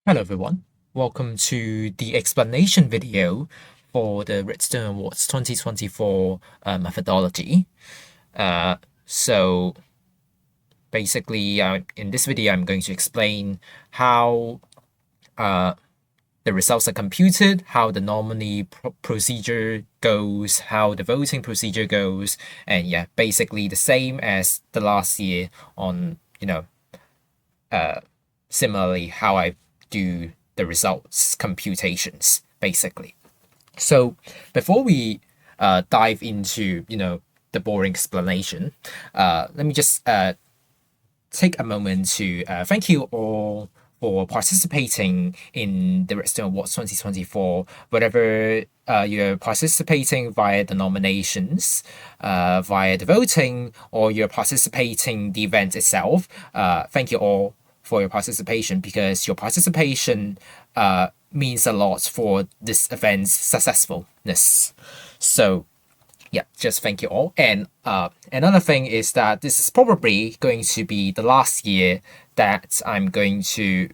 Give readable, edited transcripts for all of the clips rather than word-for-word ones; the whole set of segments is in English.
Hello everyone, welcome to the explanation video for the Redstone Awards 2024 methodology. Uh, so basically, in this video, I'm going to explain how uh, the results are computed, how the nominee procedure goes, how the voting procedure goes, and yeah, basically the same as the last year on, similarly how I do the results computations, basically. So before we dive into, the boring explanation, let me just take a moment to thank you all for participating in the Redstone Awards 2024. Whatever you're participating via the nominations, via the voting, or you're participating the event itself, thank you all for your participation because your participation means a lot for this event's successfulness. So yeah, just thank you all. And another thing is that this is probably going to be the last year that I'm going to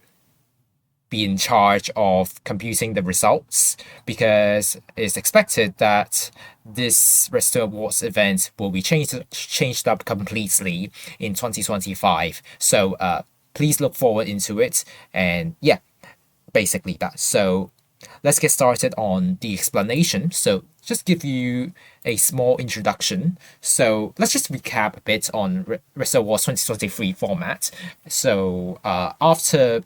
be in charge of computing the results because it's expected that this Redstone Awards event will be changed up completely in 2025. So please look forward into it. And yeah, basically that. So let's get started on the explanation. So just give you a small introduction. So let's just recap a bit on Redstone Awards 2023 format. So after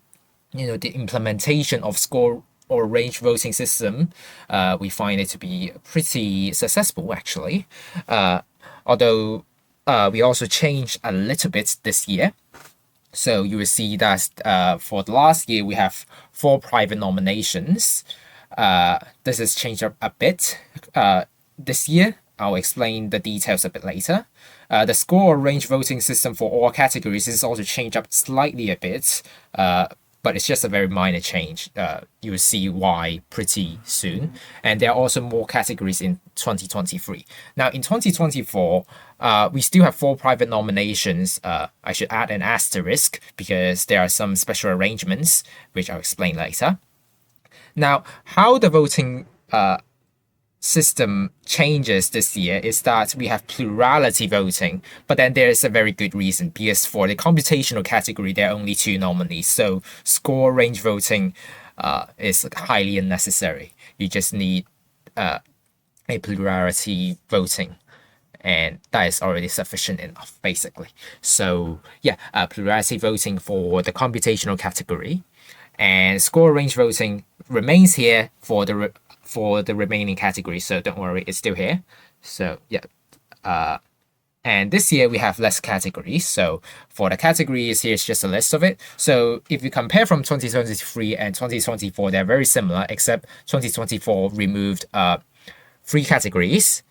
the implementation of score or range voting system, we find it to be pretty successful actually. Although we also changed a little bit this year. So you will see that for the last year, we have 4 private nominations. This has changed up a bit this year. I'll explain the details a bit later. The score or range voting system for all categories is also changed up slightly a bit, but it's just a very minor change. You will see why pretty soon. And there are also more categories in 2023. Now, in 2024, we still have 4 private nominations. I should add an asterisk because there are some special arrangements, which I'll explain later. Now, how the voting system changes this year is that we have plurality voting, but then there is a very good reason because for the computational category, there are only 2 nominees. So score range voting is highly unnecessary. You just need a plurality voting. And that is already sufficient enough, basically. So yeah, plurality voting for the computational category, and score range voting remains here for the remaining categories. So don't worry, it's still here. So yeah, and this year we have less categories. So for the categories, here's just a list of it. So if you compare from 2023 and 2024, they're very similar, except 2024 removed 3 categories,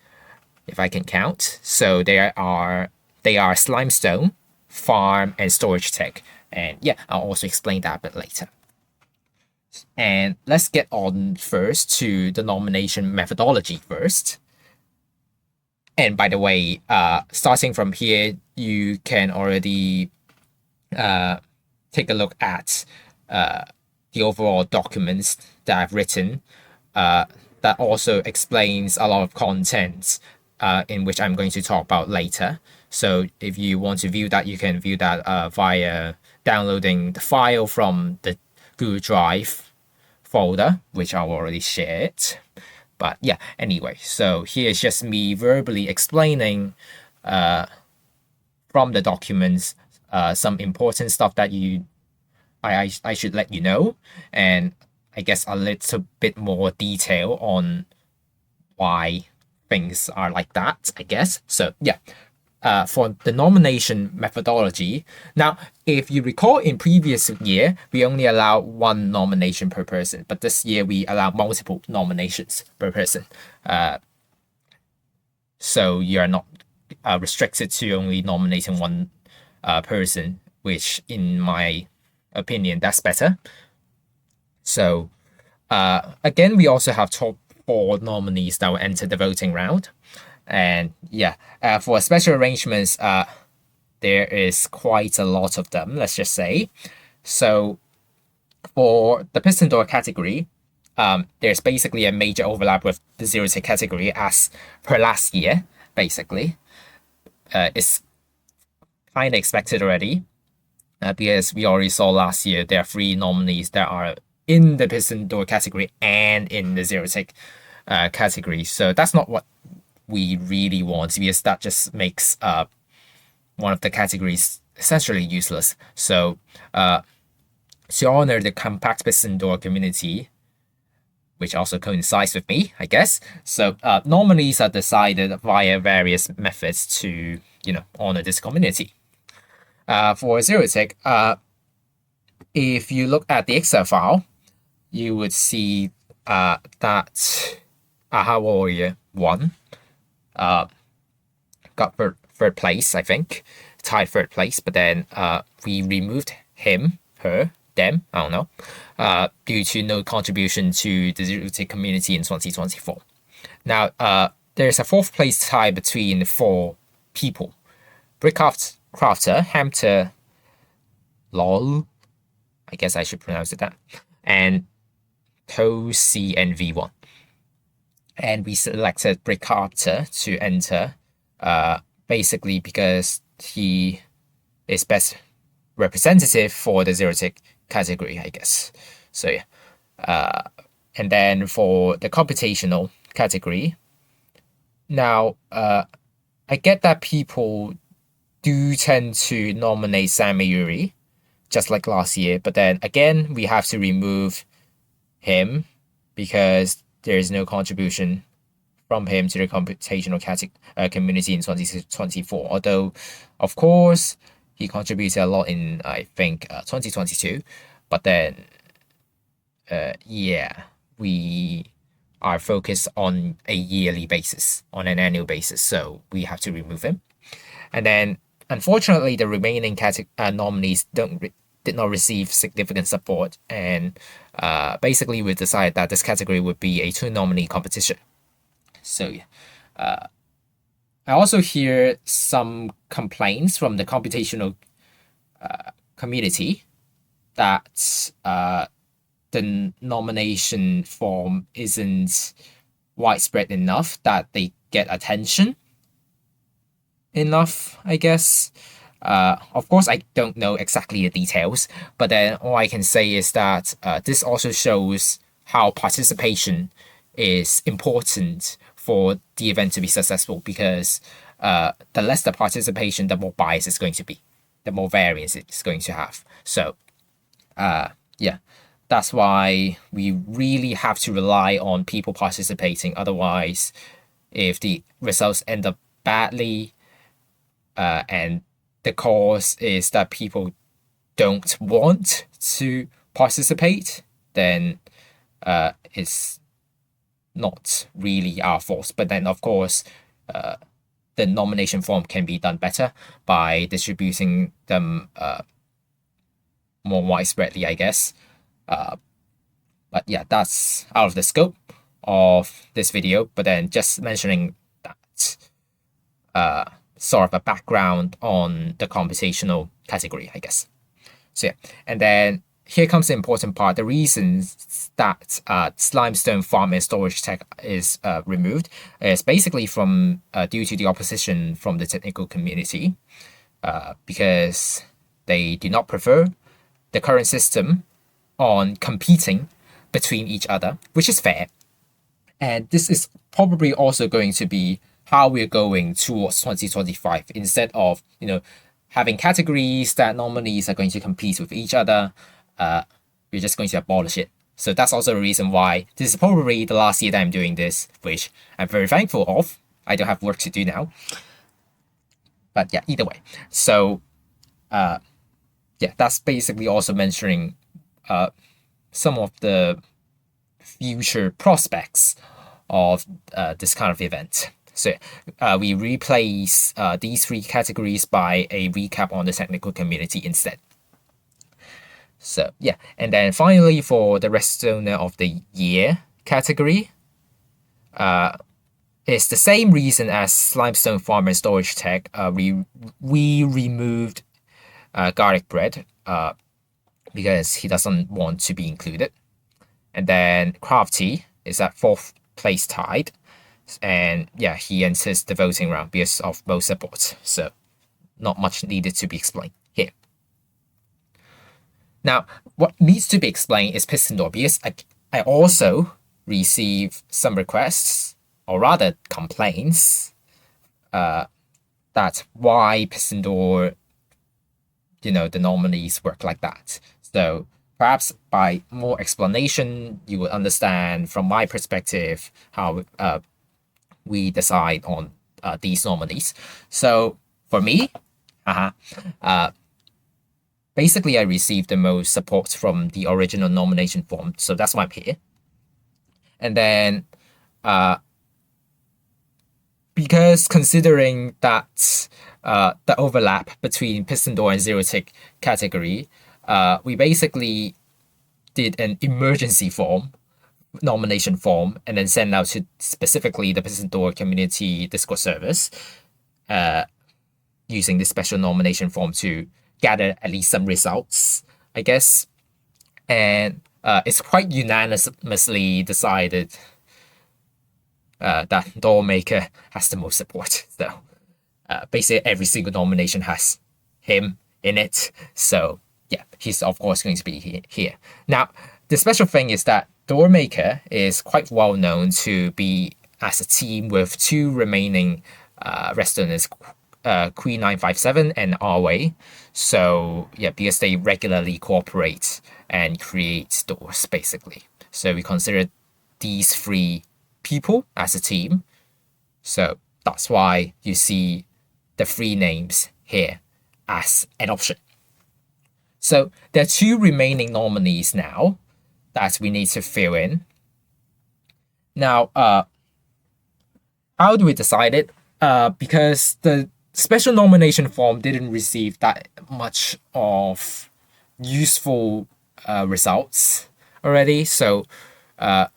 if I can count. So they are Slimestone, Farm, and Storage Tech. And yeah, I'll also explain that a bit later. And let's get on first to the nomination methodology first. And by the way, starting from here, you can already take a look at the overall documents that I've written. That also explains a lot of content in which I'm going to talk about later. So if you want to view that, you can view that via downloading the file from the Google Drive folder, which I've already shared. But yeah, anyway, so here's just me verbally explaining from the documents some important stuff that I should let you know, and I guess a little bit more detail on why things are like that, I guess. So yeah, for the nomination methodology. Now, if you recall in previous year, we only allow 1 nomination per person, but this year we allow multiple nominations per person. So you're not restricted to only nominating 1 person, which in my opinion, that's better. So again, we also have top 4 nominees that will enter the voting round. And yeah, for special arrangements, there is quite a lot of them, let's just say. So For the piston door category, there's basically a major overlap with the zero tick category as per last year, basically. It's kind of expected already, because we already saw last year there are 3 nominees that are in the piston door category and in the zero tick category. So that's not what we really want, because that just makes one of the categories essentially useless. So to honor the compact piston door community, which also coincides with me, I guess. So nominees are decided via various methods to, honor this community. For zero tick, if you look at the Excel file, you would see that Aha Warrior 1 got third place, I think, tied third place, but then we removed him, her, them, I don't know, due to no contribution to the zero tick community in 2024. Now, there's a 4th place tie between 4 people: Brickcrafter, Hamter, Lol, I guess I should pronounce it that, and Tosi and V1. And we selected Brickcrafter to enter, basically because he is best representative for the zero tick category, I guess. So yeah. And then for the computational category, now I get that people do tend to nominate Sammy Yuri, just like last year, but then again we have to remove him because there is no contribution from him to the computational community in 2024. Although, of course, he contributed a lot in, I think, 2022. But then, yeah, we are focused on a yearly basis, on an annual basis. So we have to remove him. And then, unfortunately, the remaining nominees did not receive significant support. And basically, we decided that this category would be a 2-nominee competition. So yeah. I also hear some complaints from the computational community that the nomination form isn't widespread enough, that they get attention enough, I guess. Of course, I don't know exactly the details, but then all I can say is that this also shows how participation is important for the event to be successful, because the less the participation, the more bias it's going to be, the more variance it's going to have. So yeah, that's why we really have to rely on people participating. Otherwise, if the results end up badly, and the cause is that people don't want to participate, then it's not really our fault. But then, of course, the nomination form can be done better by distributing them more widespreadly, I guess. But yeah, that's out of the scope of this video. But then just mentioning that sort of a background on the computational category, I guess. So yeah, and then here comes the important part. The reasons that limestone farm and storage tech is removed is basically from due to the opposition from the technical community, because they do not prefer the current system on competing between each other, which is fair. And this is probably also going to be how we're going towards 2025. Instead of, having categories that nominees are going to compete with each other, we're just going to abolish it. So that's also a reason why this is probably the last year that I'm doing this, which I'm very thankful of. I don't have work to do now. But yeah, either way. So yeah, that's basically also mentioning some of the future prospects of this kind of event. So we replace these 3 categories by a recap on the technical community instead. So yeah, and then finally for the Redstoner of the Year category, it's the same reason as Limestone Farm and Storage Tech. We removed garlic bread, because he doesn't want to be included. And then Crafty is at fourth place tied. And yeah, he enters the voting round because of most support. So not much needed to be explained here. Now, what needs to be explained is Piston Door, because I also receive some requests, or rather complaints, that why Piston Door, the nominees work like that. So perhaps by more explanation, you will understand from my perspective how we decide on these nominees. So for me, basically I received the most support from the original nomination form, so that's why I'm here. And then because considering that the overlap between Piston Door and Zero Tick category, we basically did an emergency form, nomination form, and then send out to specifically the Piston Door community Discord service, using this special nomination form to gather at least some results, I guess. And it's quite unanimously decided that Doormaker has the most support. So basically every single nomination has him in it. So yeah, he's of course going to be here. Now, the special thing is that Doormaker is quite well known to be as a team with two remaining Redstoners, Queen 957 and Arway. So yeah, because they regularly cooperate and create doors, basically. So we consider these three people as a team. So that's why you see the three names here as an option. So there are two remaining nominees now that we need to fill in. Now, how do we decide it? Because the special nomination form didn't receive that much of useful results already. So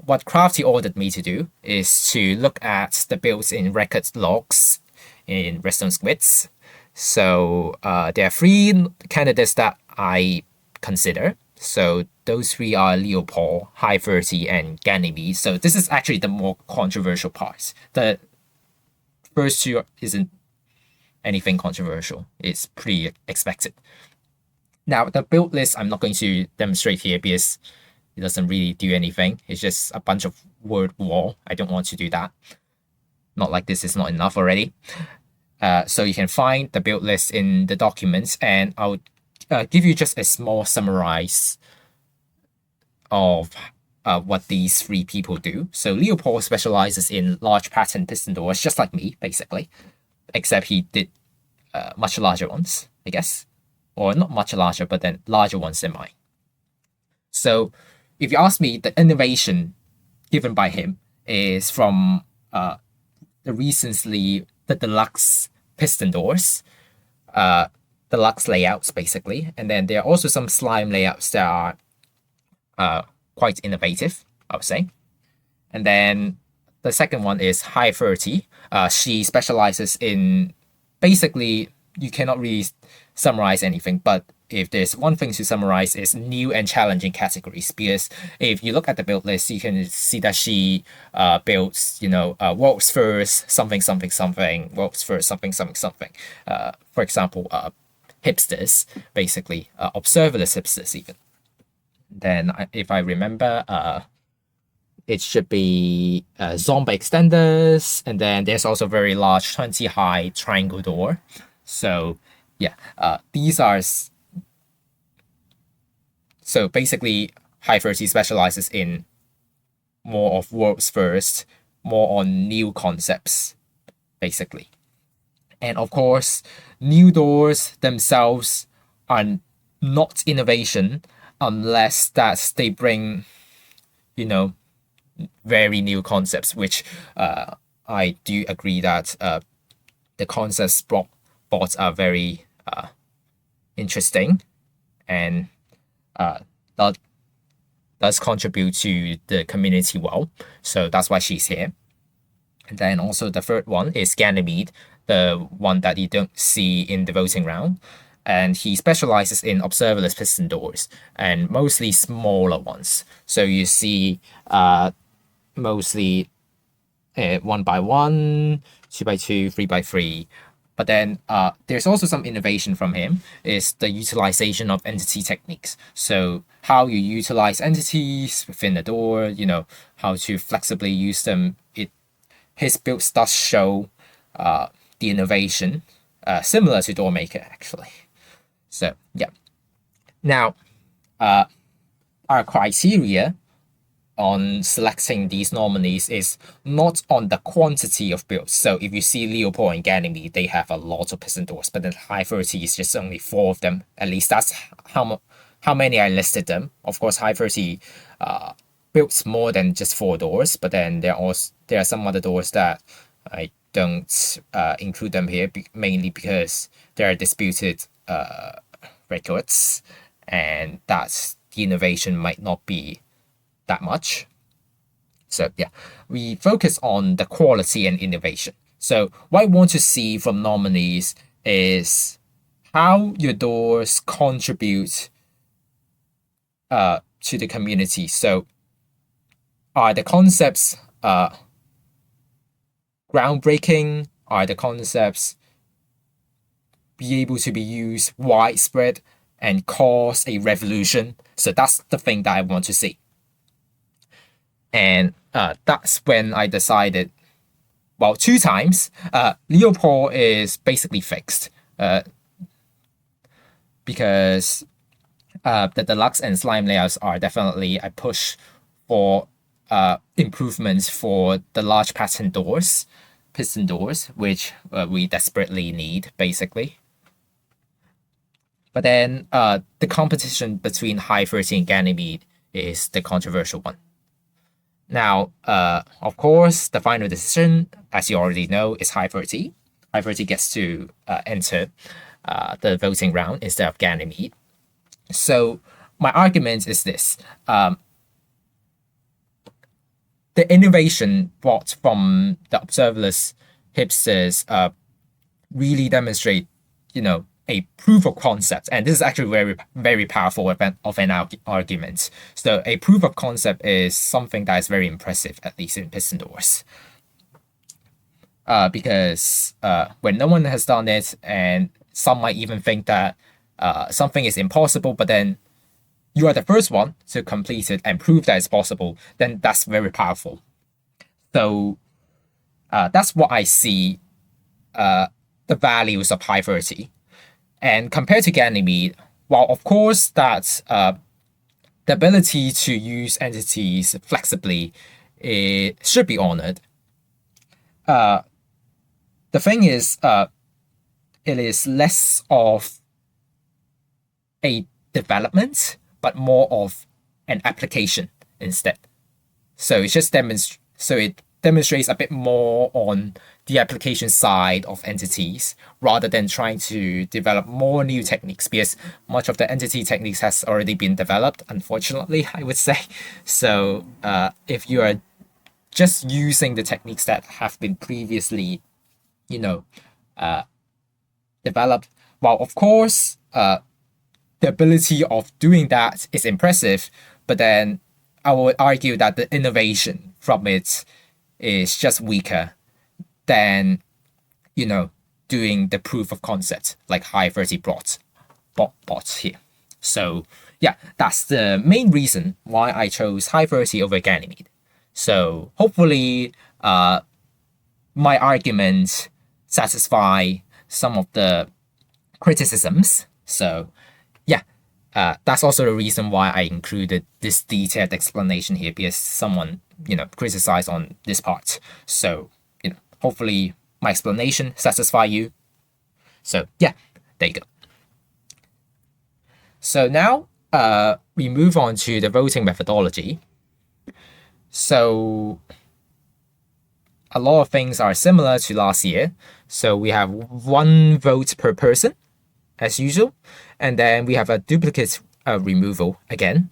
what Crafty ordered me to do is to look at the builds in record logs in Redstone Squids. So there are three candidates that I consider. So those three are Leopold, High 30, and Ganymede. So this is actually the more controversial part. The first two isn't anything controversial. It's pretty expected. Now, the build list I'm not going to demonstrate here because it doesn't really do anything. It's just a bunch of word wall. I don't want to do that. Not like this is not enough already. So you can find the build list in the documents, and I'll give you just a small summarize of what these three people do. So Leopold specializes in large pattern piston doors, just like me, basically, except he did much larger ones, I guess. Or not much larger, but then larger ones than mine. So if you ask me, the innovation given by him is from the deluxe piston doors, deluxe layouts, basically. And then there are also some slime layouts that are quite innovative, I would say. And then the second one is High 30. She specializes in, basically, you cannot really summarize anything, but if there's one thing to summarize, is new and challenging categories. Because if you look at the build list, you can see that she builds, world's first something something something, world's first something something something. For example, hipsters, basically observerless hipsters even. Then if I remember, it should be zombie extenders, and then there's also very large 20 high triangle door. So yeah, these are. So basically, High 30 specializes in more of world's first, more on new concepts, basically. And of course, new doors themselves are not innovation unless that they bring, very new concepts, which I do agree that the concepts brought are very interesting, and that does contribute to the community well. So that's why she's here. And then also the third one is Ganymede, the one that you don't see in the voting round. and he specializes in observerless piston doors and mostly smaller ones. So you see mostly 1x1, 2x2, 3x3. But then there's also some innovation from him is the utilization of entity techniques. So how you utilize entities within the door, how to flexibly use them. His builds does show the innovation, similar to Doormaker actually. So yeah. Now, our criteria on selecting these nominees is not on the quantity of builds. So if you see Leopold and Ganymede, they have a lot of piston doors, but then High30 is just only 4 of them. At least that's how many I listed them. Of course, High30 builds more than just 4 doors, but then there are some other doors that I don't include them here, mainly because there are disputed records, and that the innovation might not be that much. So yeah, we focus on the quality and innovation. So what I want to see from nominees is how your doors contribute to the community. So are the concepts groundbreaking? Are the concepts be able to be used widespread and cause a revolution? So that's the thing that I want to see. And that's when I decided, well, 2 times, Leopold is basically fixed because the deluxe and slime layouts are definitely a push for improvements for the large piston doors, which we desperately need, basically. But then the competition between High30 and Ganymede is the controversial one. Now, of course, the final decision, as you already know, is High30. High30 gets to enter the voting round instead of Ganymede. So my argument is this. The innovation brought from the observerless hipsters really demonstrate, a proof of concept, and this is actually very, very powerful of an argument. So a proof of concept is something that is very impressive, at least in piston doors, because when no one has done it, and some might even think that something is impossible, but then you are the first one to complete it and prove that it's possible, then that's very powerful. So that's what I see the values of High30. And compared to Ganymede, while of course that the ability to use entities flexibly should be honored, the thing is it is less of a development, but more of an application instead. So it demonstrates a bit more on the application side of entities rather than trying to develop more new techniques, because much of the entity techniques has already been developed, unfortunately, I would say. So if you are just using the techniques that have been previously, developed, well, of course, the ability of doing that is impressive, but then I would argue that the innovation from it is just weaker than, doing the proof of concept like High30 brought here. So yeah, that's the main reason why I chose High30 over Ganymede. So hopefully my argument satisfy some of the criticisms. So yeah, that's also the reason why I included this detailed explanation here, because someone, criticized on this part. So, hopefully my explanation satisfy you. So yeah, there you go. So now we move on to the voting methodology. So a lot of things are similar to last year. So we have 1 vote per person, as usual. And then we have a duplicate removal again.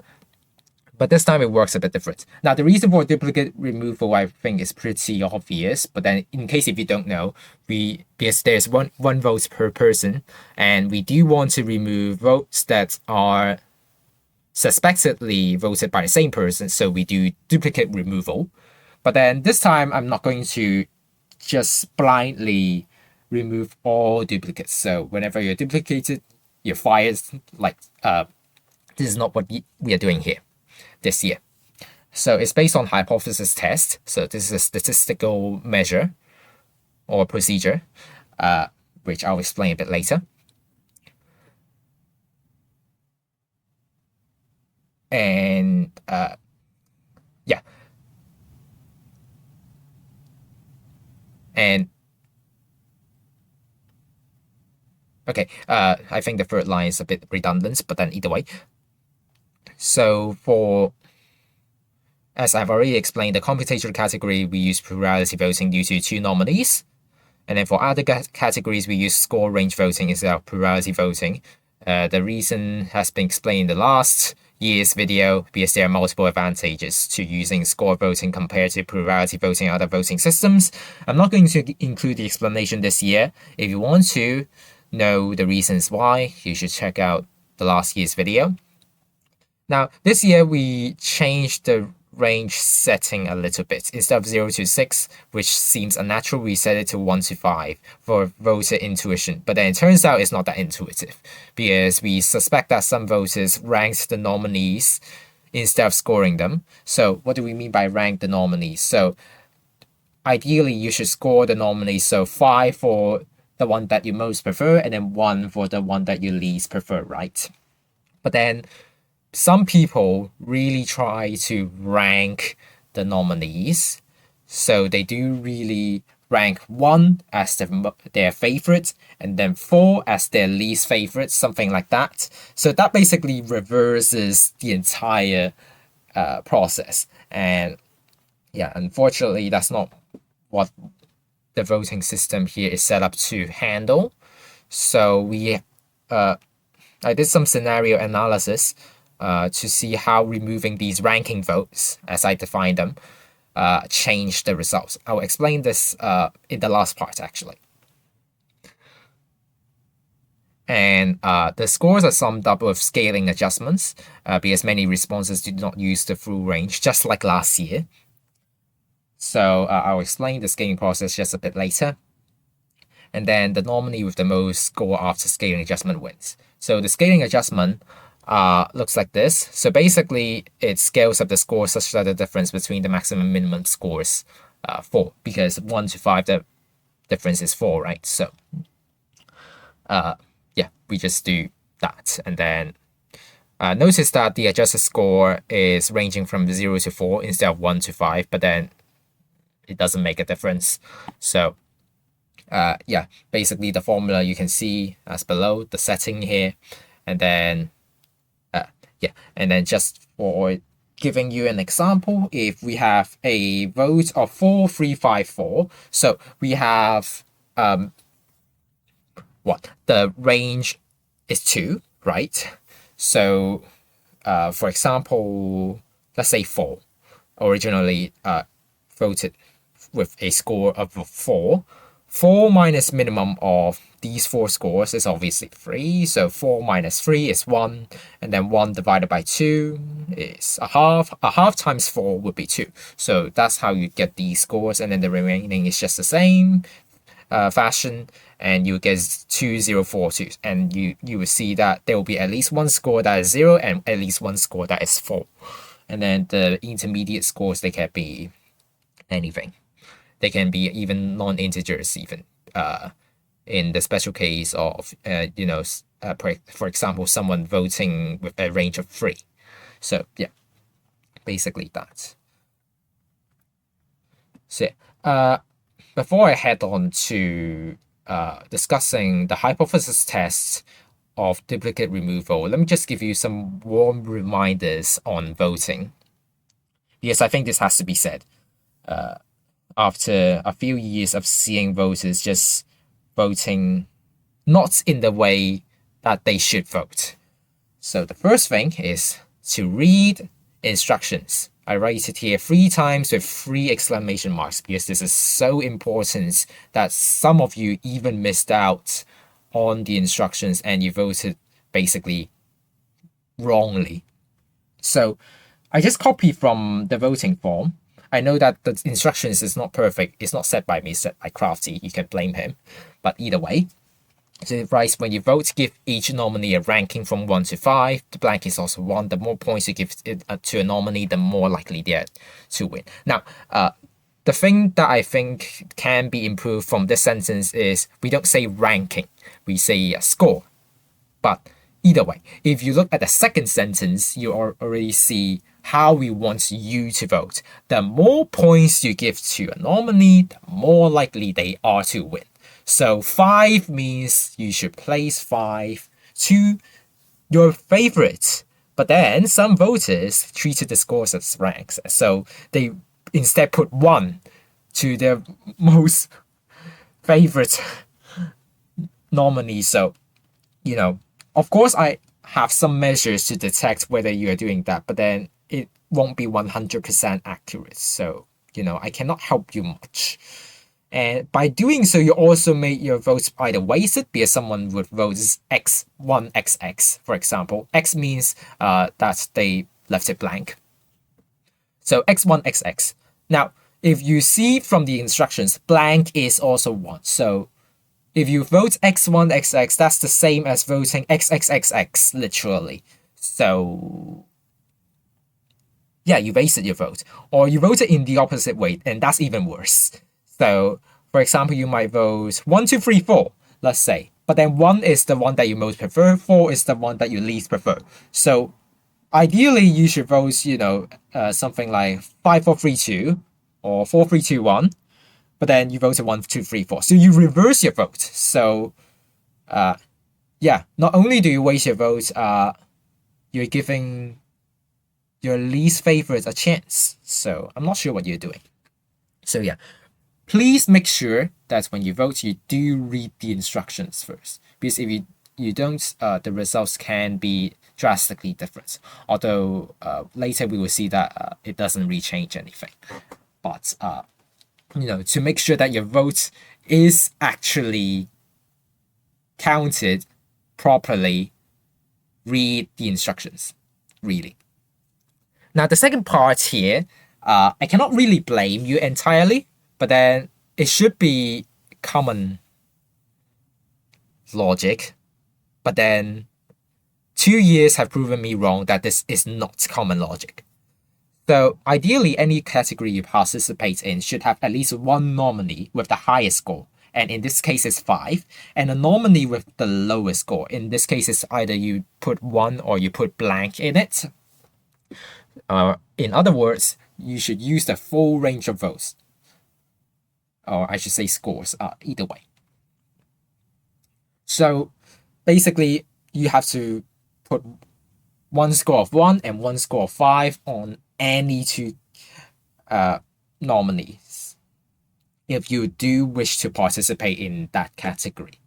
But this time it works a bit different. Now, the reason for duplicate removal, I think, is pretty obvious. But then, in case if you don't know, because there's one vote per person, and we do want to remove votes that are suspectedly voted by the same person, so we do duplicate removal. But then this time, I'm not going to just blindly remove all duplicates. So whenever you're duplicated, you're fired. Like this is not what we are doing here this year. So it's based on hypothesis test. So this is a statistical measure or procedure, which I'll explain a bit later. And yeah. And okay, I think the third line is a bit redundant, but then either way. So as I've already explained, the computational category, we use plurality voting due to 2 nominees. And then for other categories, we use score range voting instead of plurality voting. The reason has been explained in the last year's video because there are multiple advantages to using score voting compared to plurality voting and other voting systems. I'm not going to include the explanation this year. If you want to know the reasons why, you should check out the last year's video. Now, this year we changed the range setting a little bit. Instead of 0 to 6, which seems unnatural, we set it to 1 to 5 for voter intuition. But then it turns out it's not that intuitive because we suspect that some voters ranked the nominees instead of scoring them. So what do we mean by rank the nominees? So ideally, you should score the nominees. So 5 for the one that you most prefer and then 1 for the one that you least prefer, right? But then some people really try to rank the nominees. So they do really rank 1 as their favorite and then 4 as their least favorite, something like that. So that basically reverses the entire process. And yeah, unfortunately, that's not what the voting system here is set up to handle. So I did some scenario analysis to see how removing these ranking votes, as I define them, change the results. I'll explain this in the last part, actually. And the scores are summed up with scaling adjustments because many responses do not use the full range, just like last year. So I'll explain the scaling process just a bit later. And then the nominee with the most score after scaling adjustment wins. So the scaling adjustment looks like this. So basically, it scales up the score such that the difference between the maximum and minimum scores 4, because 1 to 5, the difference is 4, right? So yeah, we just do that. And then notice that the adjusted score is ranging from 0 to 4 instead of 1 to 5, but then it doesn't make a difference. So yeah, basically the formula you can see as below, the setting here, and then yeah, and then just for giving you an example, if we have a vote of 4354, so we have what the range is 2, right? So for example, let's say 4 originally voted with a score of 4. 4 minus minimum of these 4 scores is obviously 3. So 4 minus 3 is 1. And then 1 divided by 2 is a half. A half times 4 would be 2. So that's how you get these scores. And then the remaining is just the same fashion. And you get 2, 0, 4, 2. And you will see that there will be at least one score that is 0 and at least one score that is 4. And then the intermediate scores, they can be anything. They can be even non-integers, even in the special case of, for example, someone voting with a range of 3. So yeah, basically that. So before I head on to discussing the hypothesis tests of duplicate removal, let me just give you some warm reminders on voting. Because I think this has to be said. After a few years of seeing voters just voting not in the way that they should vote. So the first thing is to read instructions. I write it here 3 times with 3 exclamation marks because this is so important that some of you even missed out on the instructions and you voted basically wrongly. So I just copied from the voting form. I know that the instructions is not perfect. It's not set by me, set by Crafty. You can blame him. But either way, so it writes, when you vote, give each nominee a ranking from 1 to 5. The blank is also 1. The more points you give it, to a nominee, the more likely they are to win. Now, the thing that I think can be improved from this sentence is we don't say ranking. We say score. But either way, if you look at the second sentence, you already see how we want you to vote. The more points you give to a nominee, the more likely they are to win. So 5 means you should place 5 to your favorite. But then some voters treated the scores as ranks. So they instead put 1 to their most favorite nominee. So, of course, I have some measures to detect whether you are doing that, but then it won't be 100% accurate. So, I cannot help you much. And by doing so, you also make your votes either wasted because someone would vote X1XX, for example. X means that they left it blank. So X1XX. Now, if you see from the instructions, blank is also 1. So if you vote X1XX, that's the same as voting XXXX, literally. So yeah, you wasted your vote. Or you voted in the opposite way, and that's even worse. So, for example, you might vote 1, 2, 3, 4, let's say. But then 1 is the one that you most prefer, 4 is the one that you least prefer. So, ideally, you should vote, something like 5, 4, 3, 2, or 4, 3, 2, 1. But then you voted 1, 2, 3, 4. So, you reverse your vote. So, yeah, not only do you waste your vote, you're giving your least favorite a chance. So, I'm not sure what you're doing. So, yeah. Please make sure that when you vote, you do read the instructions first. Because if you don't, the results can be drastically different. Although later we will see that it doesn't really change anything. But, to make sure that your vote is actually counted properly, read the instructions, really. Now, the second part here, I cannot really blame you entirely. But then it should be common logic. But then 2 years have proven me wrong that this is not common logic. So ideally, any category you participate in should have at least 1 nominee with the highest score. And in this case, it's 5. And a nominee with the lowest score. In this case, it's either you put 1 or you put blank in it. In other words, you should use the full range of votes. Or I should say scores, either way. So basically, you have to put 1 score of 1 and 1 score of 5 on any 2 nominees if you do wish to participate in that category.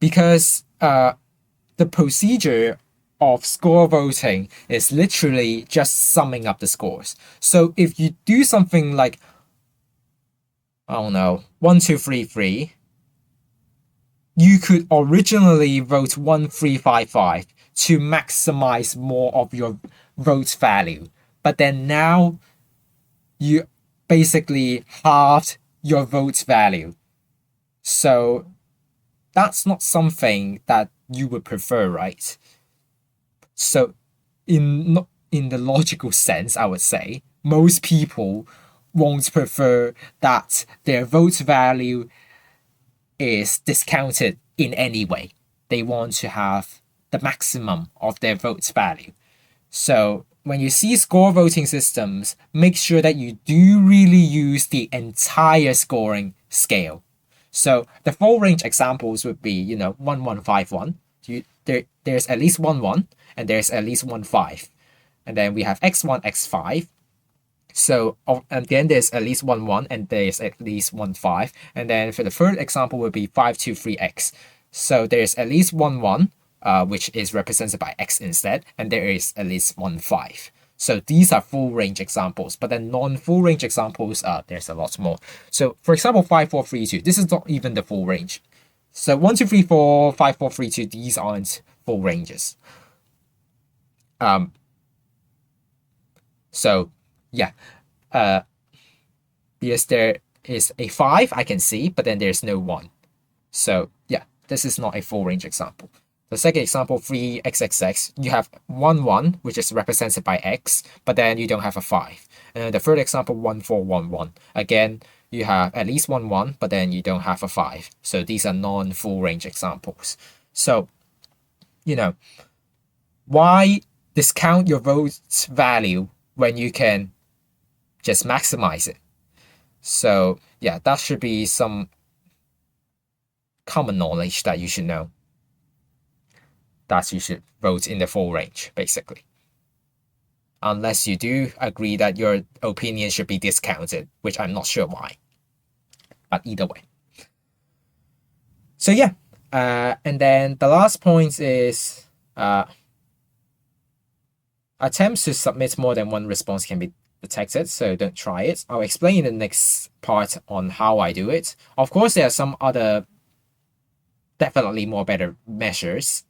Because the procedure of score voting is literally just summing up the scores. So if you do something like 1, 2, 3, 3. You could originally vote 1, 3, 5, 5 to maximize more of your vote value. But then now you basically halved your vote value. So that's not something that you would prefer, right? So in the logical sense, I would say, most people won't prefer that their vote value is discounted in any way. They want to have the maximum of their vote value. So when you see score voting systems, make sure that you do really use the entire scoring scale. So the full range examples would be, 1, 1, 5, 1. There's at least 1, 1, and there's at least 1, 5. And then we have x1, x5. So, and then there's at least 1, 1, and there's at least 1, 5. And then for the third example would be 5, 2, 3, x. So there's at least 1, 1, which is represented by X instead, and there is at least 1, 5. So these are full range examples, but then non-full range examples, there's a lot more. So for example, 5, 4, 3, 2, this is not even the full range. So 1, 2, 3, 4, 5, 4, 3, 2, these aren't full ranges. So yeah, because there is a 5 I can see, but then there's no 1. So yeah, this is not a full range example. The second example, 3xxx, you have 1, 1, which is represented by x, but then you don't have a 5. And the third example, 1, 4, 1, 1. Again, you have at least 1, 1, but then you don't have a 5. So these are non-full range examples. So, why discount your vote value when you can just maximize it? So yeah, that should be some common knowledge that you should know. That you should vote in the full range, basically. Unless you do agree that your opinion should be discounted, which I'm not sure why. But either way. So yeah, and then the last point is attempts to submit more than one response can be detected, so don't try it. I'll explain in the next part on how I do it. Of course, there are some other definitely more better measures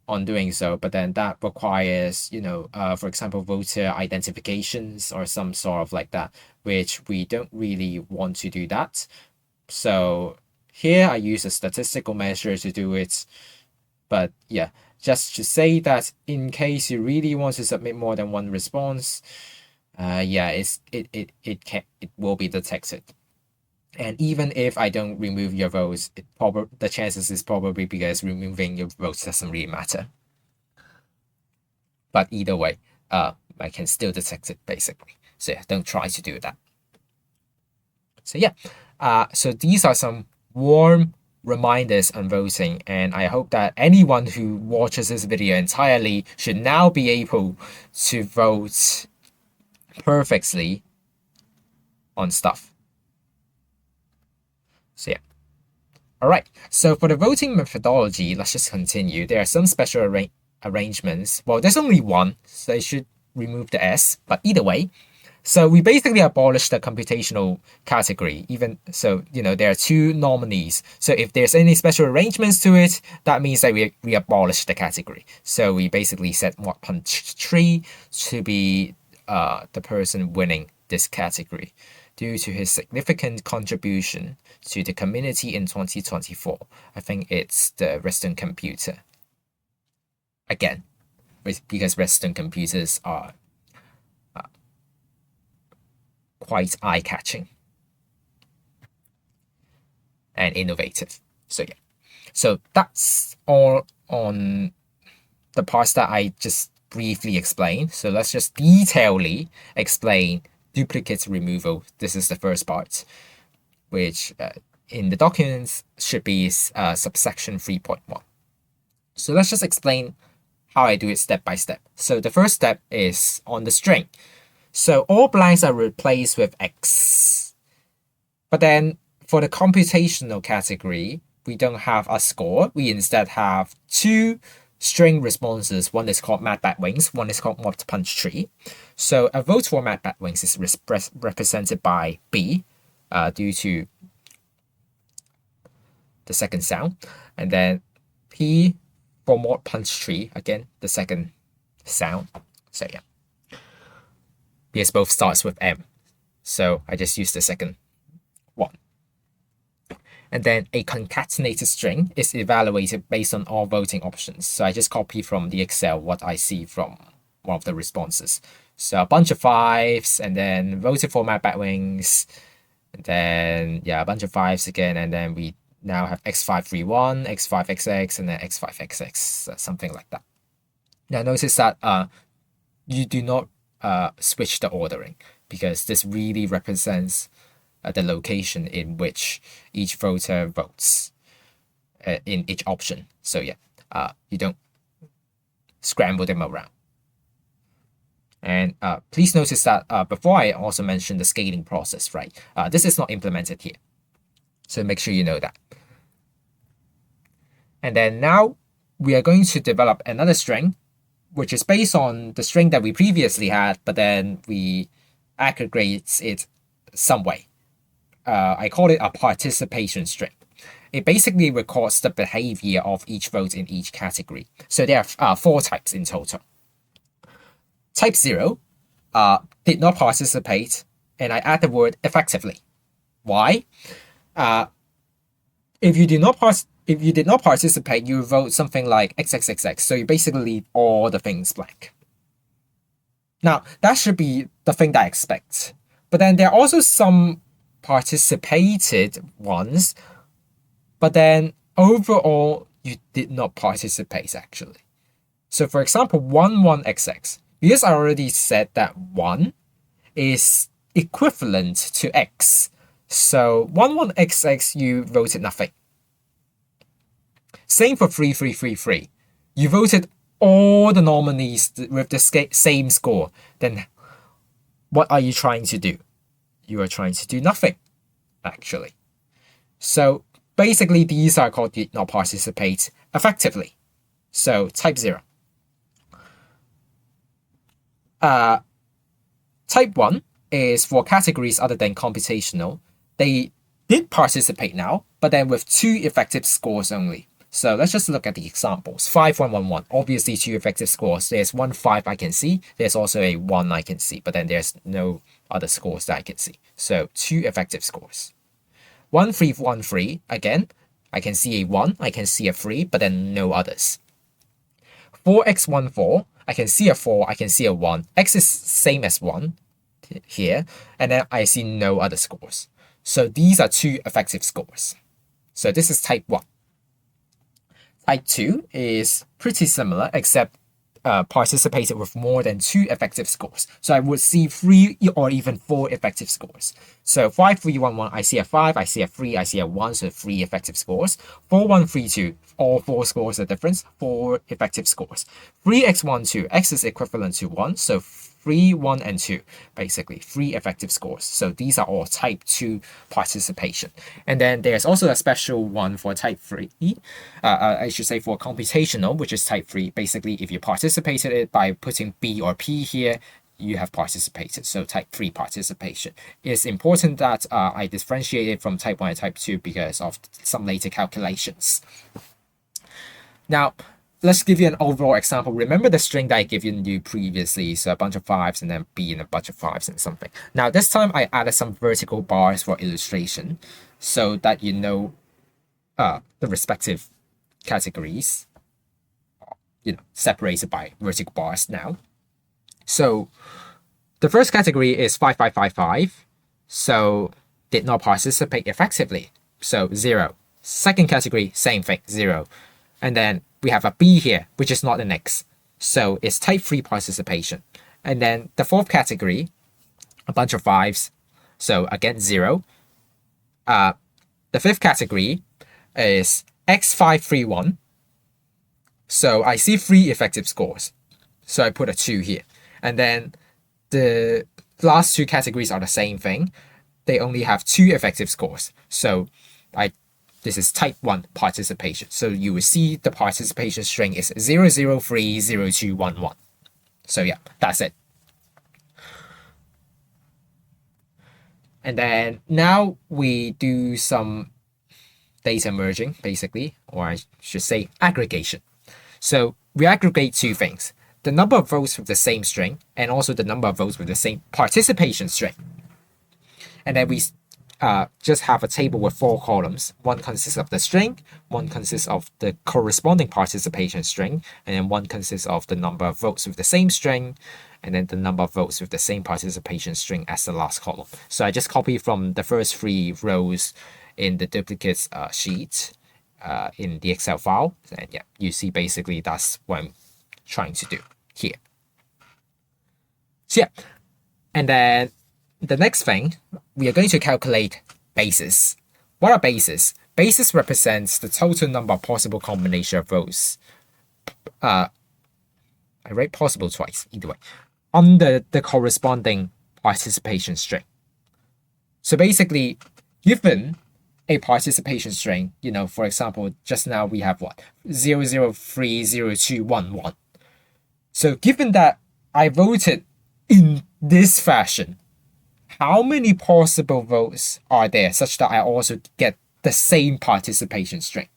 on doing so, but then that requires, for example, voter identifications or some sort of like that, which we don't really want to do that. So here I use a statistical measure to do it. But yeah, just to say that in case you really want to submit more than one response, yeah, it will be detected. And even if I don't remove your votes, the chances is probably because removing your votes doesn't really matter. But either way, I can still detect it basically. So yeah, don't try to do that. So yeah, so these are some warm reminders on voting, and I hope that anyone who watches this video entirely should now be able to vote perfectly on stuff. So yeah. All right. So for the voting methodology, let's just continue. There are some special arrangements. Well, there's only one, so I should remove the S. But either way, so we basically abolished the computational category. Even so, there are 2 nominees. So if there's any special arrangements to it, that means that we abolished the category. So we basically set mod punch 3 to be the person winning this category due to his significant contribution to the community in 2024. I think it's the Redstone computer. Again, because Redstone computers are quite eye-catching and innovative. So yeah, so that's all on the parts that I just briefly explained. So let's just detailedly explain duplicate removal. This is the first part, which in the documents should be subsection 3.1. So let's just explain how I do it step by step. So the first step is on the string. So all blanks are replaced with X. But then for the computational category, we don't have a score. We instead have 2 string responses. One is called Mad Bat Wings, one is called Mod Punch Tree. So a vote for Mad Bat Wings is represented by B due to the second sound. And then P for Mod Punch Tree, again, the second sound. So yeah. Because both starts with M. So I just use the second one. And then a concatenated string is evaluated based on all voting options. So I just copy from the Excel what I see from one of the responses. So a bunch of 5s, and then voted for Mad Bat Wings, and then yeah, a bunch of 5s again, and then we now have X531, X5XX, and then X5XX, something like that. Now notice that you do not switch the ordering, because this really represents the location in which each voter votes in each option. So yeah, you don't scramble them around. And please notice that before I also mentioned the scaling process, right? This is not implemented here. So make sure you know that. And then now we are going to develop another string, which is based on the string that we previously had, but then we aggregate it some way. I call it a participation string. It basically records the behavior of each vote in each category. So there are 4 types in total. Type 0 did not participate, and I add the word effectively. Why? If you did not participate, you vote something like XXXX. So you basically leave all the things blank. Now, that should be the thing that I expect. But then there are also some participated ones, but then overall, you did not participate actually. So for example, 11XX, because I already said that 1 is equivalent to X. So 11XX, you voted nothing. Same for 3333. You voted all the nominees with the same score. Then what are you trying to do? You are trying to do nothing, actually. So basically, these are called did not participate effectively. So type 0. Type 1 is for categories other than computational. They did participate now, but then with 2 effective scores only. So let's just look at the examples. 5111, obviously 2 effective scores. There's 1 5 I can see. There's also a 1 I can see, but then there's no other scores that I can see. So 2 effective scores. 1313, again, I can see a 1, I can see a 3, but then no others. 4x14, I can see a 4, I can see a 1. X is same as 1 here, and then I see no other scores. So these are 2 effective scores. So this is type 1. Type 2 is pretty similar, except participated with more than 2 effective scores. So I would see 3 or even 4 effective scores. So 5311, I see a 5, I see a 3, I see a 1, so 3 effective scores. 4132, all 4 scores are different, 4 effective scores. 3x12, x is equivalent to 1, so 3, 1, and 2, basically 3 effective scores. So these are all type 2 participation. And then there's also a special one for type 3, I should say for computational, which is type 3. Basically, if you participated it by putting B or P here, you have participated. So type 3 participation. It's important that I differentiate it from type 1 and type 2 because of some later calculations. Now, let's give you an overall example. Remember the string that I gave you previously, so a bunch of 5s and then B and a bunch of 5s and something. Now this time I added some vertical bars for illustration so that you know the respective categories, separated by vertical bars now. So the first category is 5555, so did not participate effectively, so 0. Second category, same thing, 0. And then we have a B here, which is not an X. So it's type 3 participation. And then the fourth category, a bunch of 5s. So again, 0. The fifth category is X531. So I see 3 effective scores. So I put a 2 here. And then the last 2 categories are the same thing. They only have 2 effective scores. So this is type 1 participation. So you will see the participation string is 0030211. So yeah, that's it. And then now we do some data merging, basically, or I should say aggregation. So we aggregate 2 things: the number of votes with the same string and also the number of votes with the same participation string. And then we just have a table with 4 columns. One consists of the string, one consists of the corresponding participation string, and then one consists of the number of votes with the same string, and then the number of votes with the same participation string as the last column. So I just copy from the first 3 rows in the duplicates sheet in the Excel file. And yeah, you see basically that's what I'm trying to do here. So yeah, and then the next thing, we are going to calculate bases. What are bases? Bases represents the total number of possible combination of votes. I write possible twice, either way, under the corresponding participation string. So basically, given a participation string. For example, just now we have what? 0030211. So given that I voted in this fashion, how many possible votes are there such that I also get the same participation string?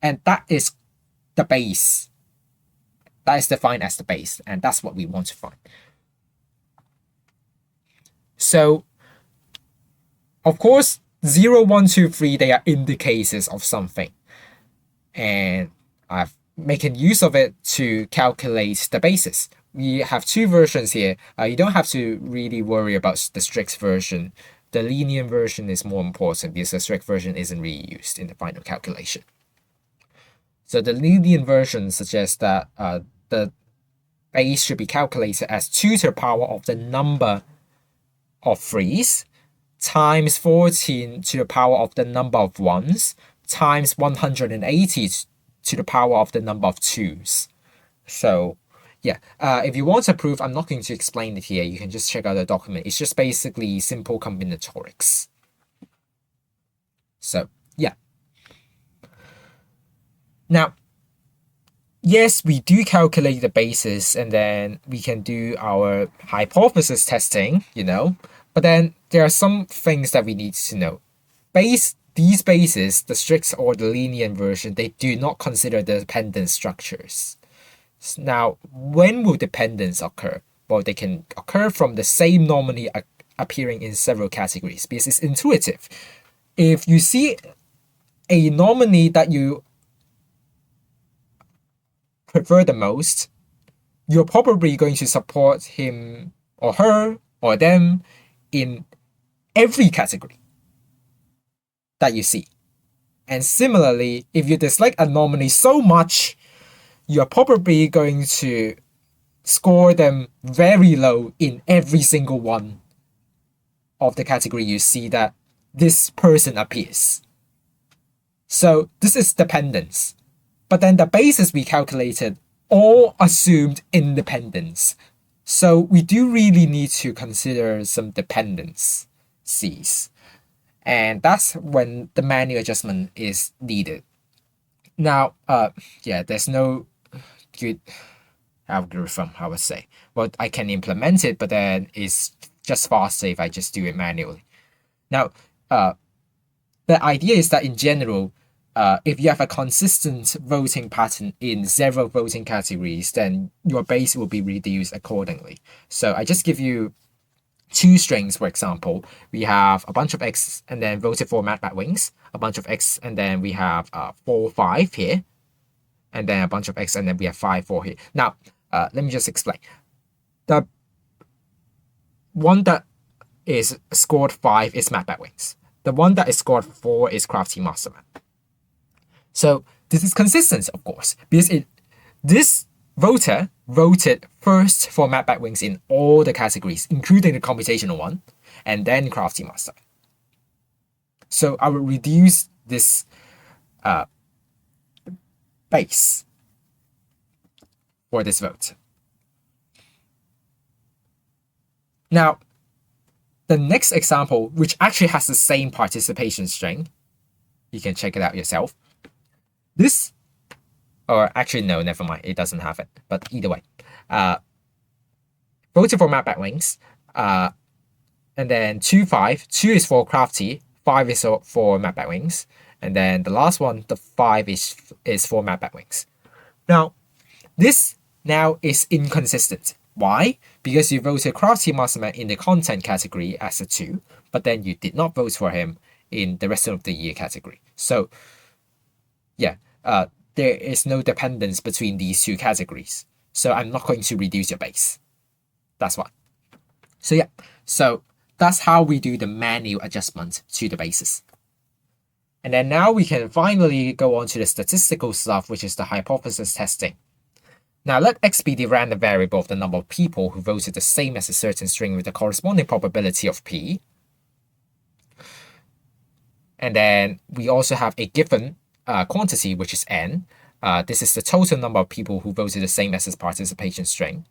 And that is the base. That is defined as the base, and that's what we want to find. So, of course, 0, 1, 2, 3, they are indicators of something. And I've making use of it to calculate the basis. We have two versions here. You don't have to really worry about the strict version. The linear version is more important because the strict version isn't really used in the final calculation. So the linear version suggests that the base should be calculated as 2 to the power of the number of 3's times 14 to the power of the number of 1's times 180 to the power of the number of 2's. So yeah, if you want to prove, I'm not going to explain it here. You can just check out the document. It's just basically simple combinatorics. So yeah. Now, yes, we do calculate the basis and then we can do our hypothesis testing, but then there are some things that we need to know. These bases, the strict or the linear version, they do not consider the dependent structures. Now, when will dependence occur? Well, they can occur from the same nominee appearing in several categories because it's intuitive. If you see a nominee that you prefer the most, you're probably going to support him or her or them in every category that you see. And similarly, if you dislike a nominee so much, you're probably going to score them very low in every single one of the category you see that this person appears. So this is dependence. But then the basis we calculated all assumed independence. So we do really need to consider some dependencies. And that's when the manual adjustment is needed. Now, there's no good algorithm, I would say. Well, I can implement it, but then it's just faster if I just do it manually. Now, the idea is that in general, if you have a consistent voting pattern in several voting categories, then your base will be reduced accordingly. So I just give you two strings, for example. We have a bunch of X and then voted for Mad Batwings, a bunch of X, and then we have 4, 5 here, and then a bunch of X, and then we have 5, 4 here. Now, let me just explain. The one that is scored 5 is Mad Batwings. The one that is scored 4 is Crafty Masterman. So this is consistent, of course, because this voter voted first for Mad Batwings in all the categories, including the computational one, and then Crafty Master. So I will reduce this base for this vote. Now, the next example, which actually has the same participation string, you can check it out yourself. This, or actually no, never mind, it doesn't have it. But either way, voted for Mad Batwings, and then 2, 5. 2 is for Crafty, 5 is for Mad Batwings, and then the last one, the 5 is for Mad Batwings. Now, this now is inconsistent. Why? Because you voted Crafty Masterman in the content category as a 2, but then you did not vote for him in the rest of the year category. So yeah, there is no dependence between these two categories. So I'm not going to reduce your base. That's why. So yeah, so that's how we do the manual adjustment to the basis. And then now we can finally go on to the statistical stuff, which is the hypothesis testing. Now let X be the random variable of the number of people who voted the same as a certain string with the corresponding probability of P. And then we also have a given quantity, which is n. This is the total number of people who voted the same as its participation string.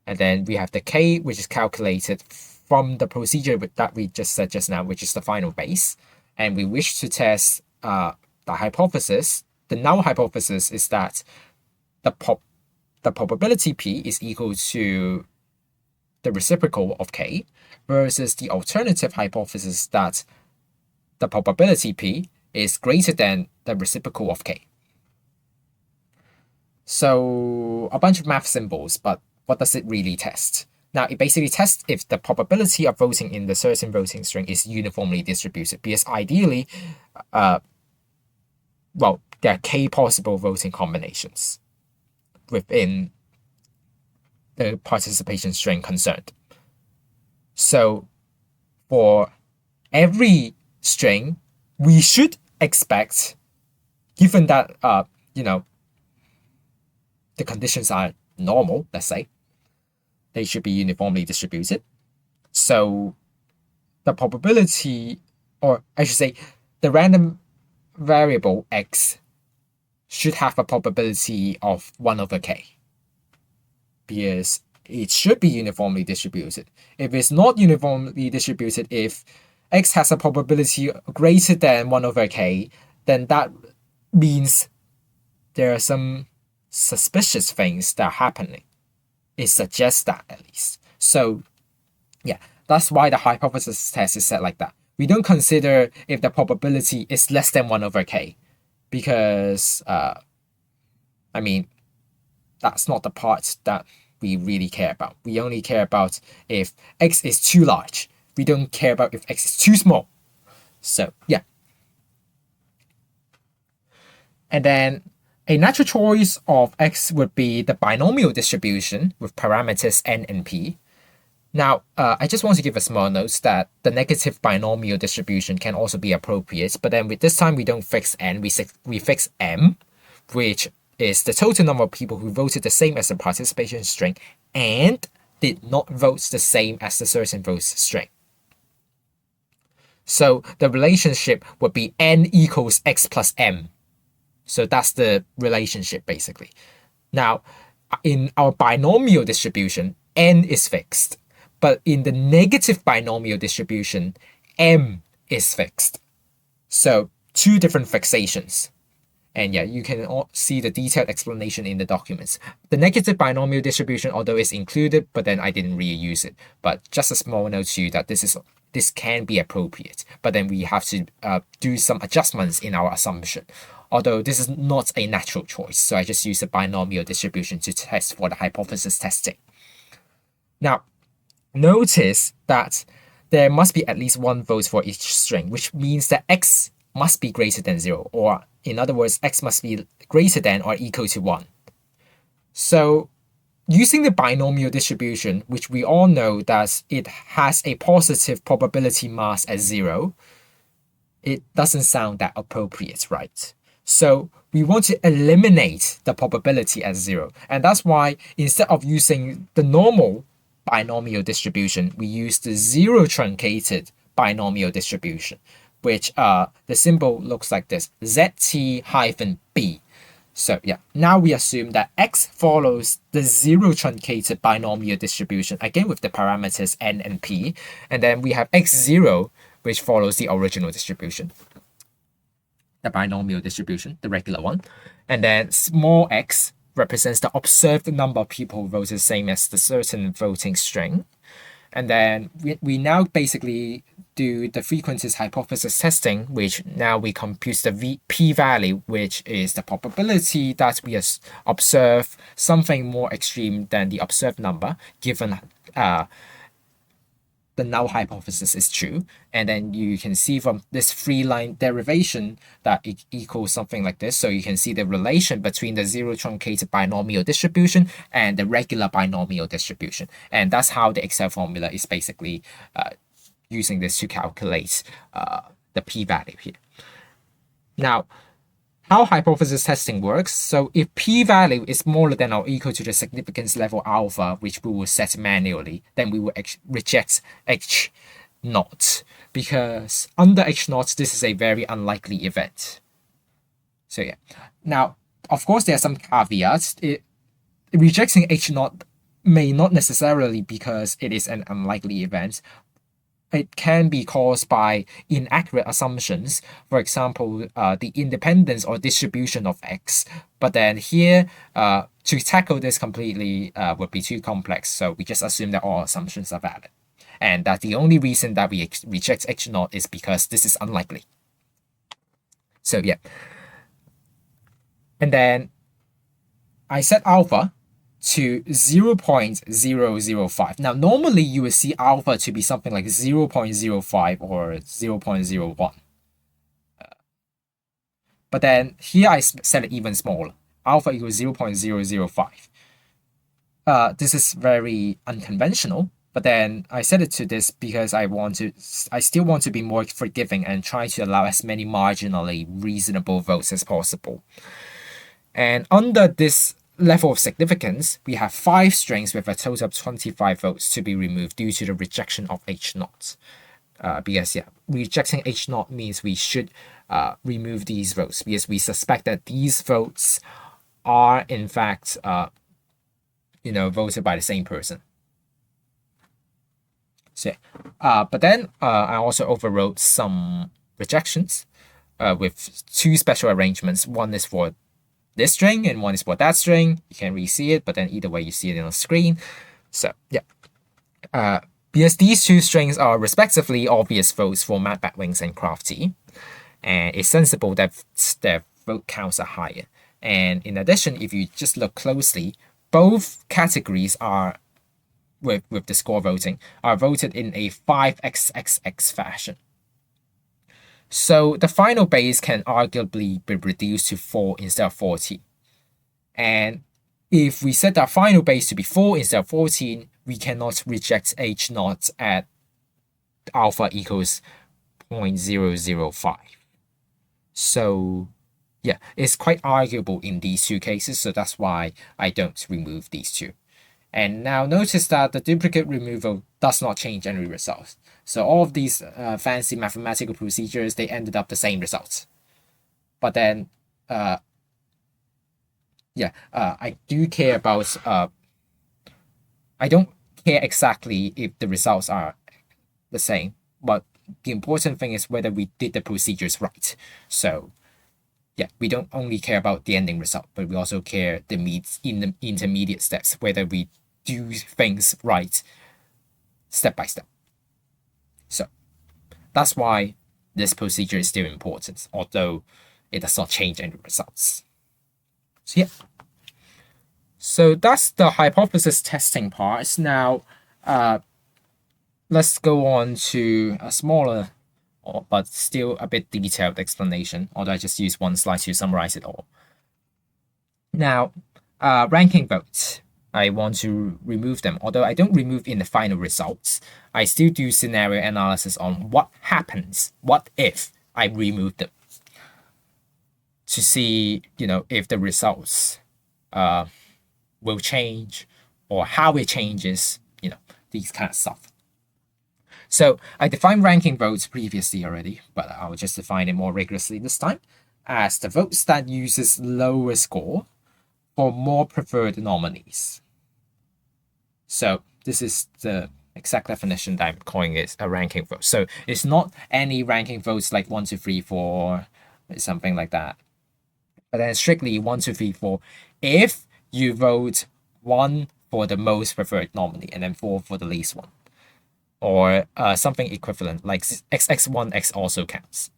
And then we have the k, which is calculated from the procedure that we just said just now, which is the final base. and we wish to test the hypothesis, the null hypothesis is that the probability P is equal to the reciprocal of K, versus the alternative hypothesis that the probability P is greater than the reciprocal of K. So a bunch of math symbols, but what does it really test? Now, it basically tests if the probability of voting in the certain voting string is uniformly distributed, because ideally, well, there are K possible voting combinations within the participation string concerned. So for every string, we should expect, given that, the conditions are normal, let's say, they should be uniformly distributed. So the probability, or I should say, the random variable x should have a probability of 1 over k, because it should be uniformly distributed. If it's not uniformly distributed, if x has a probability greater than 1 over k, then that means there are some suspicious things that are happening. It suggests that, at least. So yeah, that's why the hypothesis test is set like that. We don't consider if the probability is less than 1 over k, because that's not the part that we really care about. We only care about if x is too large. We don't care about if x is too small. So yeah. And then a natural choice of x would be the binomial distribution with parameters n and p. Now, I just want to give a small note that the negative binomial distribution can also be appropriate, but then with this time we don't fix n, we fix m, which is the total number of people who voted the same as the participation string and did not vote the same as the certain votes string. So the relationship would be n equals x plus m. So that's the relationship, basically. Now, in our binomial distribution, n is fixed. But in the negative binomial distribution, m is fixed. So two different fixations. And yeah, you can see the detailed explanation in the documents. The negative binomial distribution, although it's included, but then I didn't really use it. But just a small note to you that this can be appropriate. But then we have to do some adjustments in our assumption. Although this is not a natural choice, so I just use the binomial distribution to test for the hypothesis testing. Now, notice that there must be at least one vote for each string, which means that x must be greater than 0, or in other words, x must be greater than or equal to 1. So using the binomial distribution, which we all know that it has a positive probability mass at 0, it doesn't sound that appropriate, right? So we want to eliminate the probability at 0. And that's why instead of using the normal binomial distribution, we use the zero truncated binomial distribution, which the symbol looks like this, ZT-B. So yeah, now we assume that x follows the zero truncated binomial distribution, again with the parameters n and p, and then we have x0, which follows the original distribution, the binomial distribution, the regular one. And then small x represents the observed number of people who voted the same as the certain voting string. And then we now basically do the frequencies hypothesis testing, which now we compute the p-value, which is the probability that we observe something more extreme than the observed number, given the null hypothesis is true. And then you can see from this 3-line derivation that it equals something like this. So you can see the relation between the zero truncated binomial distribution and the regular binomial distribution. And that's how the Excel formula is basically using this to calculate the p-value here. Now, how hypothesis testing works. So if p-value is smaller than or equal to the significance level alpha, which we will set manually, then we will reject H naught, because under H naught, this is a very unlikely event. So yeah. Now, of course, there are some caveats. Rejecting H naught may not necessarily because it is an unlikely event, it can be caused by inaccurate assumptions. For example, the independence or distribution of X. But then here, to tackle this completely would be too complex. So we just assume that all assumptions are valid. And that the only reason that we reject H naught is because this is unlikely. So yeah. And then I set alpha to 0.005. Now, normally you would see alpha to be something like 0.05 or 0.01. But then here I set it even smaller. Alpha equals 0.005. This is very unconventional, but then I set it to this because I still want to be more forgiving and try to allow as many marginally reasonable votes as possible. And under this level of significance, we have 5 strings with a total of 25 votes to be removed due to the rejection of H naught. Because yeah, rejecting H naught means we should remove these votes because we suspect that these votes are in fact voted by the same person. So but then I also overrode some rejections with 2 special arrangements. One is for this string and one is for that string. You can't really see it, but then either way you see it on the screen. So yeah, because these 2 strings are respectively obvious votes for Mad Batwings and Crafty, and it's sensible that their vote counts are higher. And in addition, if you just look closely, both categories are with the score voting are voted in a 5xxx fashion. So the final base can arguably be reduced to 4 instead of 14. And if we set our final base to be 4 instead of 14, we cannot reject H naught at alpha equals 0.005. So yeah, it's quite arguable in these 2 cases, so that's why I don't remove these 2. And now notice that the duplicate removal does not change any results. So all of these fancy mathematical procedures, they ended up the same results. But then, I do care about, I don't care exactly if the results are the same, but the important thing is whether we did the procedures right. So yeah, we don't only care about the ending result, but we also care in the intermediate steps, whether we do things right step by step. So that's why this procedure is still important, although it does not change any results. So yeah. So that's the hypothesis testing part. Now, let's go on to a smaller but still a bit detailed explanation, although I just use one slide to summarize it all. Now, ranking votes. I want to remove them. Although I don't remove in the final results, I still do scenario analysis on what happens, what if I remove them, to see, if the results will change or how it changes, these kind of stuff. So I defined ranking votes previously already, but I'll just define it more rigorously this time as the votes that uses lower score for more preferred nominees. So this is the exact definition that I'm calling it a ranking vote. So it's not any ranking votes like 1, 2, 3, 4, something like that. But then strictly 1, 2, 3, 4. If you vote 1 for the most preferred nominee and then 4 for the least one, or something equivalent like XX1X also counts.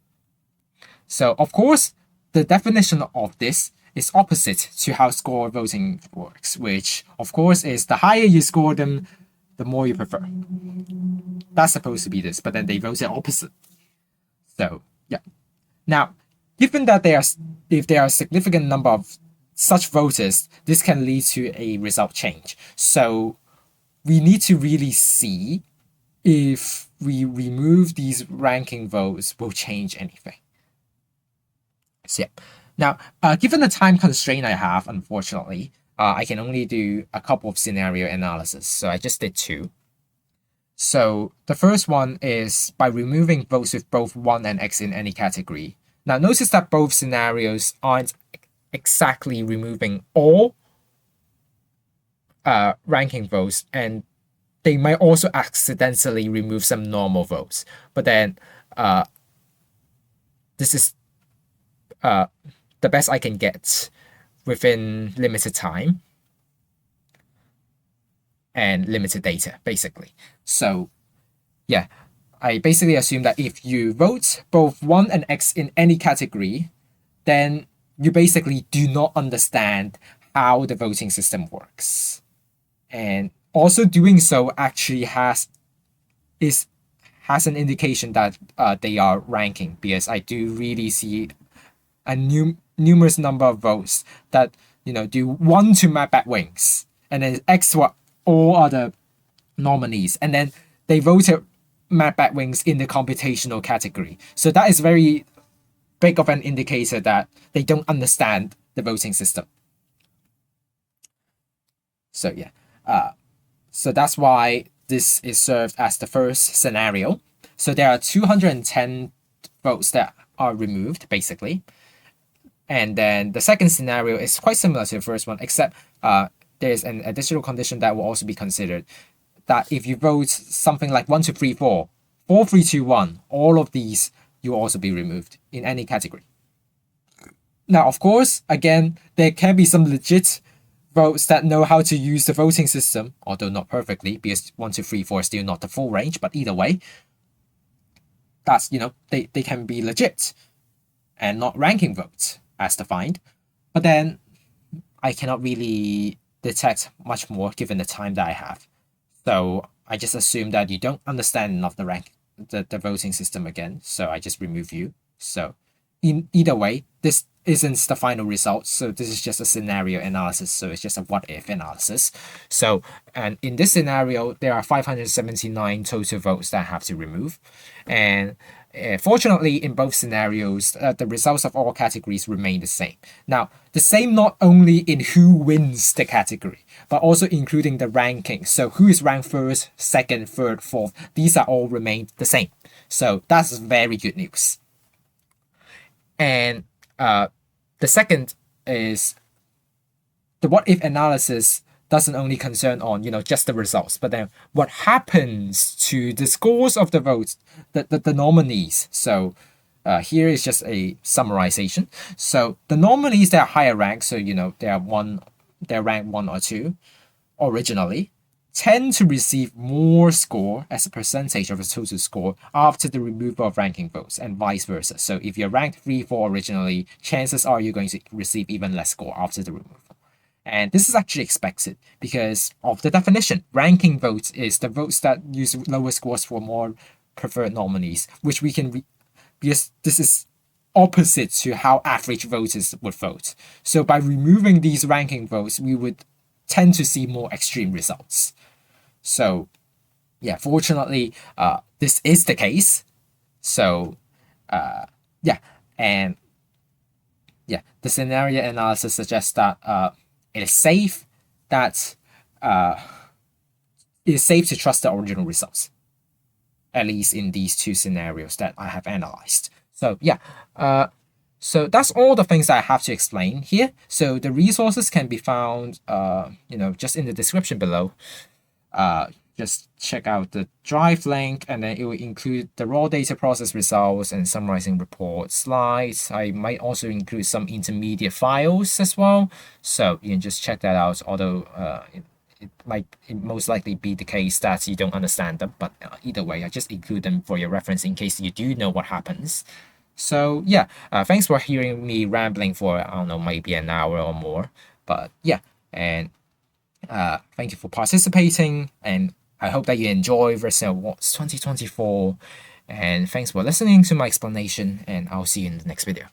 So of course, the definition of this is opposite to how score voting works, which of course is the higher you score them, the more you prefer. That's supposed to be this, but then they voted opposite. So yeah. Now, given that if there are a significant number of such voters, this can lead to a result change. So we need to really see if we remove these ranking votes will change anything. So yeah. Now, given the time constraint I have, unfortunately, I can only do a couple of scenario analysis. So I just did 2. So the first one is by removing votes with both 1 and X in any category. Now notice that both scenarios aren't exactly removing all ranking votes, and they might also accidentally remove some normal votes. But then this is the best I can get within limited time and limited data, basically. So yeah, I basically assume that if you vote both 1 and X in any category, then you basically do not understand how the voting system works. And also doing so actually has an indication that they are ranking, because I do really see a numerous number of votes that do 1 to my bat wings, and then X for all other nominees, and then they voted Mad Bat Wings in the computational category. So that is very big of an indicator that they don't understand the voting system. So yeah, so that's why this is served as the first scenario. So there are 210 votes that are removed, basically. And then the second scenario is quite similar to the first one, except there's an additional condition that will also be considered, that if you vote something like 1, 2, 3, 4, 4, 3, 2, 1, all of these will also be removed in any category. Now, of course, again, there can be some legit votes that know how to use the voting system, although not perfectly, because 1, 2, 3, 4 is still not the full range, but either way, that's, they can be legit and not ranking votes as defined. But then I cannot really detect much more given the time that I have. So I just assume that you don't understand enough the voting system again. So I just remove you. So in either way, this isn't the final result. So this is just a scenario analysis. So it's just a what if analysis. So, and in this scenario, there are 579 total votes that I have to remove. And fortunately, in both scenarios, the results of all categories remain the same. Now, the same not only in who wins the category, but also including the ranking. So who is ranked first, second, third, fourth, these are all remain the same. So that's very good news. And the second is the what if analysis doesn't only concern on just the results, but then what happens to the scores of the votes, the nominees. So here is just a summarization. So the nominees that are higher ranked, so they're ranked 1 or 2 originally, tend to receive more score as a percentage of the total score after the removal of ranking votes, and vice versa. So if you're ranked 3, 4 originally, chances are you're going to receive even less score after the removal. And this is actually expected because of the definition. Ranking votes is the votes that use lower scores for more preferred nominees, which we can because this is opposite to how average voters would vote. So by removing these ranking votes, we would tend to see more extreme results. So yeah, fortunately, this is the case. So yeah, and yeah, the scenario analysis suggests that it is safe to trust the original results, at least in these two scenarios that I have analyzed. So yeah, so that's all the things that I have to explain here. So the resources can be found, just in the description below. Just check out the Drive link, and then it will include the raw data process results and summarizing report slides. I might also include some intermediate files as well, so you can just check that out. Although it most likely be the case that you don't understand them, but either way, I just include them for your reference in case you do know what happens. So yeah, thanks for hearing me rambling for, I don't know, maybe an hour or more. But yeah, and thank you for participating, and I hope that you enjoy Redstone Awards 2024. And thanks for listening to my explanation, and I'll see you in the next video.